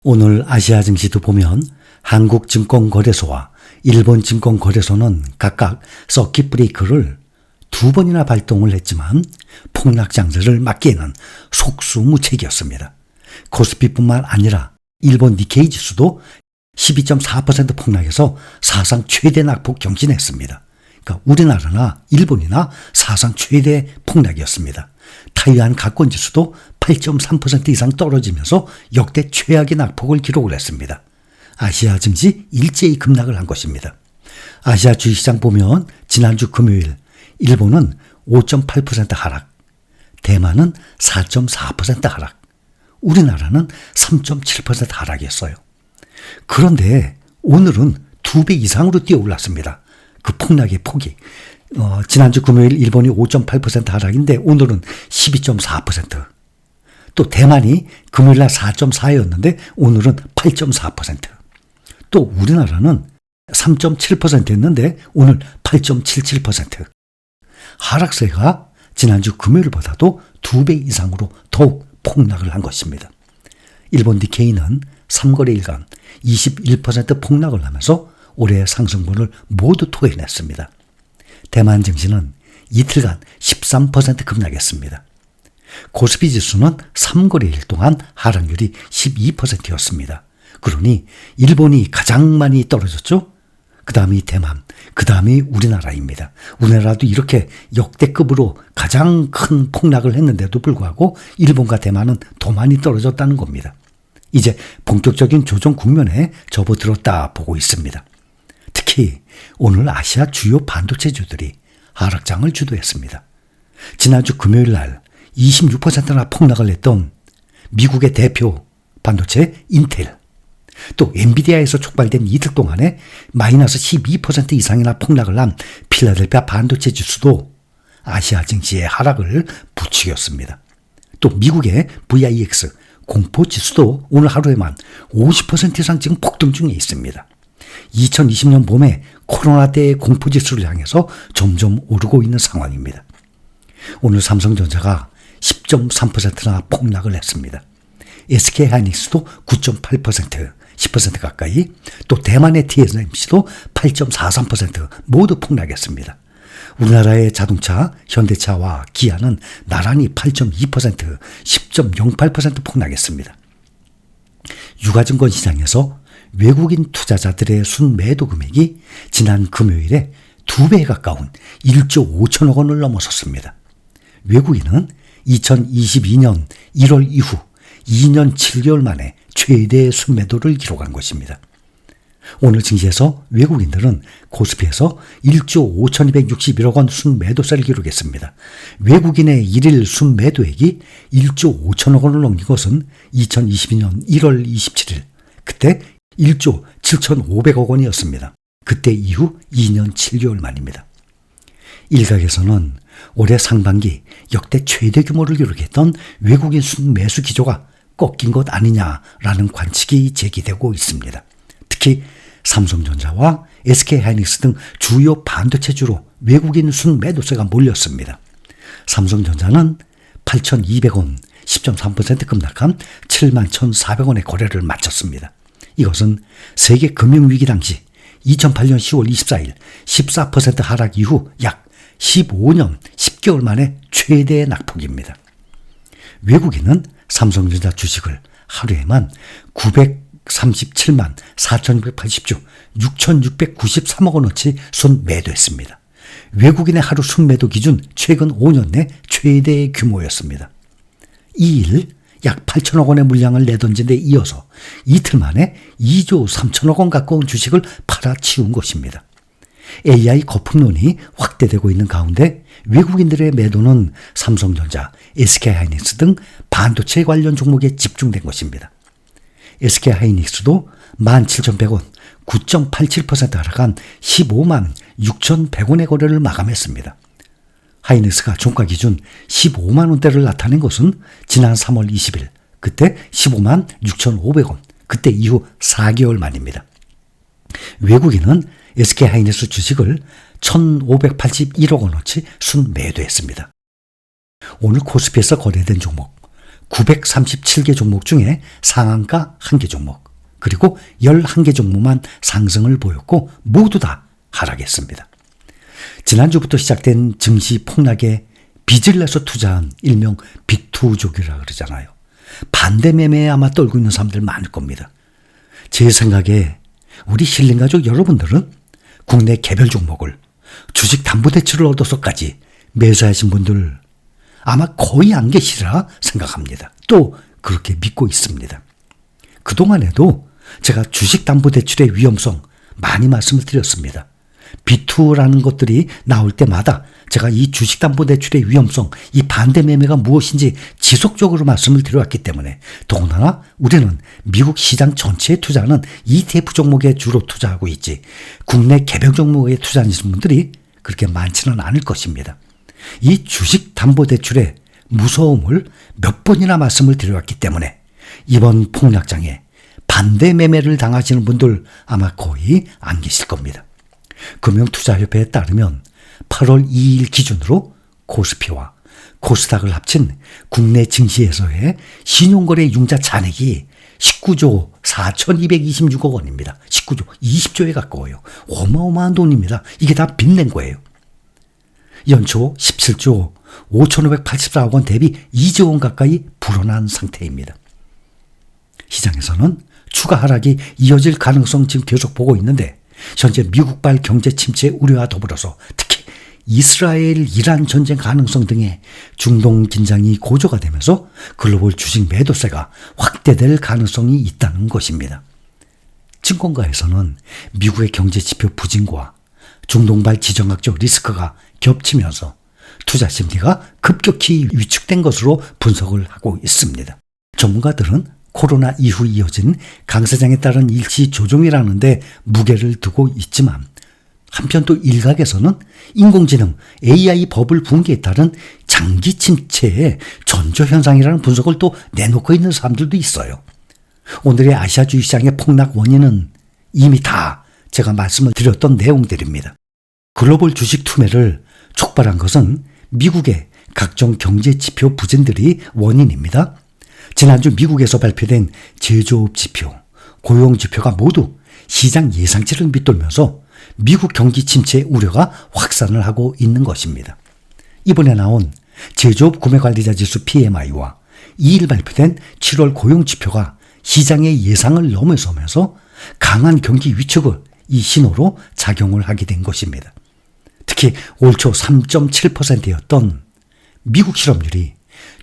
오늘 아시아 증시도 보면 한국증권거래소와 일본증권거래소는 각각 서킷 브레이크를 2번이나 발동을 했지만 폭락 장세를 막기에는 속수무책이었습니다. 코스피뿐만 아니라 일본 니케이 지수도 12.4% 폭락해서 사상 최대 낙폭 경신했습니다. 그러니까 우리나라나 일본이나 사상 최대 폭락이었습니다. 타이완 가권지수도 8.3% 이상 떨어지면서 역대 최악의 낙폭을 기록을 했습니다. 아시아 증시 일제히 급락을 한 것입니다. 아시아 주식시장 보면 지난주 금요일 일본은 5.8% 하락, 대만은 4.4% 하락, 우리나라는 3.7% 하락이었어요. 그런데 오늘은 2배 이상으로 뛰어올랐습니다. 그 폭락의 폭이. 지난주 금요일 일본이 5.8% 하락인데 오늘은 12.4%. 또 대만이 금요일날 4.4였는데 오늘은 8.4%. 또 우리나라는 3.7%였는데 오늘 8.77%. 하락세가 지난주 금요일보다도 2배 이상으로 더욱 폭락을 한 것입니다. 일본 니케이는 3거래일간 21% 폭락을 하면서 올해의 상승분을 모두 토해냈습니다. 대만 증시는 이틀간 13% 급락했습니다. 코스피 지수는 3거래일 동안 하락률이 12%였습니다. 그러니 일본이 가장 많이 떨어졌죠? 그 다음이 대만, 그 다음이 우리나라입니다. 우리나라도 이렇게 역대급으로 가장 큰 폭락을 했는데도 불구하고 일본과 대만은 더 많이 떨어졌다는 겁니다. 이제 본격적인 조정 국면에 접어들었다 보고 있습니다. 특히 오늘 아시아 주요 반도체주들이 하락장을 주도했습니다. 지난주 금요일 날 26%나 폭락을 했던 미국의 대표 반도체 인텔, 또 엔비디아에서 촉발된 이틀 동안에 마이너스 12% 이상이나 폭락을 한 필라델피아 반도체 지수도 아시아 증시의 하락을 부추겼습니다. 또 미국의 VIX 공포지수도 오늘 하루에만 50% 이상 지금 폭등 중에 있습니다. 2020년 봄에 코로나 때의 공포지수를 향해서 점점 오르고 있는 상황입니다. 오늘 삼성전자가 10.3%나 폭락을 했습니다. SK하이닉스도 9.8%, 10% 가까이, 또 대만의 TSMC도 8.43% 모두 폭락했습니다. 우리나라의 자동차, 현대차와 기아는 나란히 8.2%, 10.08% 폭락했습니다. 유가증권 시장에서 외국인 투자자들의 순매도 금액이 지난 금요일에 2배에 가까운 1조 5천억 원을 넘어섰습니다. 외국인은 2022년 1월 이후 2년 7개월 만에 최대의 순매도를 기록한 것입니다. 오늘 증시에서 외국인들은 코스피에서 1조 5,261억 원 순매도세를 기록했습니다. 외국인의 1일 순매도액이 1조 5천억 원을 넘긴 것은 2022년 1월 27일, 그때 1조 7,500억 원이었습니다. 그때 이후 2년 7개월 만입니다. 일각에서는 올해 상반기 역대 최대 규모를 기록했던 외국인 순매수 기조가 꺾인 것 아니냐라는 관측이 제기되고 있습니다. 특히 삼성전자와 SK하이닉스 등 주요 반도체주로 외국인 순매도세가 몰렸습니다. 삼성전자는 8,200원, 10.3% 급락한 71,400원의 거래를 마쳤습니다. 이것은 세계 금융위기 당시 2008년 10월 24일 14% 하락 이후 약 15년 10개월 만에 최대의 낙폭입니다. 외국인은 삼성전자 주식을 하루에만 937만 4,680주 6,693억 원어치 순매도했습니다. 외국인의 하루 순매도 기준 최근 5년 내 최대의 규모였습니다. 2일 약 8천억 원의 물량을 내던진 데 이어서 이틀 만에 2조 3천억 원 가까운 주식을 팔아치운 것입니다. AI 거품론이 확대되고 있는 가운데 외국인들의 매도는 삼성전자, SK하이닉스 등 반도체 관련 종목에 집중된 것입니다. SK하이닉스도 17,100원, 9.87% 하락한 15만 6,100원의 거래를 마감했습니다. 하이닉스가 종가 기준 15만 원대를 나타낸 것은 지난 3월 20일, 그때 15만 6,500원, 그때 이후 4개월 만입니다. 외국인은 SK하이닉스 주식을 1,581억 원어치 순매도했습니다. 오늘 코스피에서 거래된 종목 937개 종목 중에 상한가 1개 종목, 그리고 11개 종목만 상승을 보였고 모두 다 하락했습니다. 지난주부터 시작된 증시 폭락에 빚을 내서 투자한 일명 빅투족이라 그러잖아요. 반대 매매에 아마 떨고 있는 사람들 많을 겁니다. 제 생각에 우리 힐링가족 여러분들은 국내 개별 종목을 주식담보대출을 얻어서까지 매수하신 분들 아마 거의 안 계시리라 생각합니다. 또 그렇게 믿고 있습니다. 그동안에도 제가 주식담보대출의 위험성 많이 말씀을 드렸습니다. B2라는 것들이 나올 때마다 제가 이 주식담보대출의 위험성, 이 반대 매매가 무엇인지 지속적으로 말씀을 드려왔기 때문에 더군다나 우리는 미국 시장 전체에 투자하는 ETF 종목에 주로 투자하고 있지 국내 개별 종목에 투자하시는 분들이 그렇게 많지는 않을 것입니다. 이 주식담보대출의 무서움을 몇 번이나 말씀을 드려왔기 때문에 이번 폭락장에 반대 매매를 당하시는 분들 아마 거의 안 계실 겁니다. 금융투자협회에 따르면 8월 2일 기준으로 코스피와 코스닥을 합친 국내 증시에서의 신용거래 융자 잔액이 19조 4,226억 원입니다. 19조, 20조에 가까워요. 어마어마한 돈입니다. 이게 다 빚낸 거예요. 연초 17조 5,584억 원 대비 2조 원 가까이 불어난 상태입니다. 시장에서는 추가 하락이 이어질 가능성 지금 계속 보고 있는데 현재 미국발 경제 침체 우려와 더불어서 특히 이스라엘, 이란 전쟁 가능성 등의 중동 긴장이 고조가 되면서 글로벌 주식 매도세가 확대될 가능성이 있다는 것입니다. 증권가에서는 미국의 경제 지표 부진과 중동발 지정학적 리스크가 겹치면서 투자 심리가 급격히 위축된 것으로 분석을 하고 있습니다. 전문가들은 코로나 이후 이어진 강세장에 따른 일시 조정이라는 데 무게를 두고 있지만 한편 또 일각에서는 인공지능 AI 버블 붕괴에 따른 장기 침체의 전조현상이라는 분석을 또 내놓고 있는 사람들도 있어요. 오늘의 아시아 주식시장의 폭락 원인은 이미 다 제가 말씀을 드렸던 내용들입니다. 글로벌 주식 투매를 촉발한 것은 미국의 각종 경제 지표 부진들이 원인입니다. 지난주 미국에서 발표된 제조업 지표, 고용 지표가 모두 시장 예상치를 밑돌면서 미국 경기 침체 우려가 확산을 하고 있는 것입니다. 이번에 나온 제조업 구매관리자 지수 PMI와 2일 발표된 7월 고용 지표가 시장의 예상을 넘어서면서 강한 경기 위축을 이 신호로 작용을 하게 된 것입니다. 특히 올 초 3.7%였던 미국 실업률이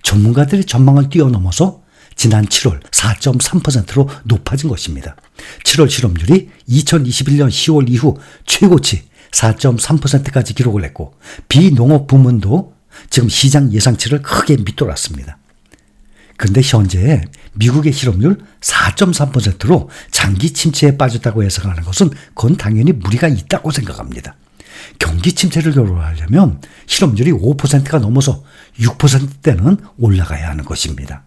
전문가들의 전망을 뛰어넘어서 지난 7월 4.3%로 높아진 것입니다. 7월 실업률이 2021년 10월 이후 최고치 4.3%까지 기록을 했고 비농업 부문도 지금 시장 예상치를 크게 밑돌았습니다. 그런데 현재 미국의 실업률 4.3%로 장기 침체에 빠졌다고 해석하는 것은 그건 당연히 무리가 있다고 생각합니다. 경기 침체를 결론하려면 실업률이 5%가 넘어서 6%대는 올라가야 하는 것입니다.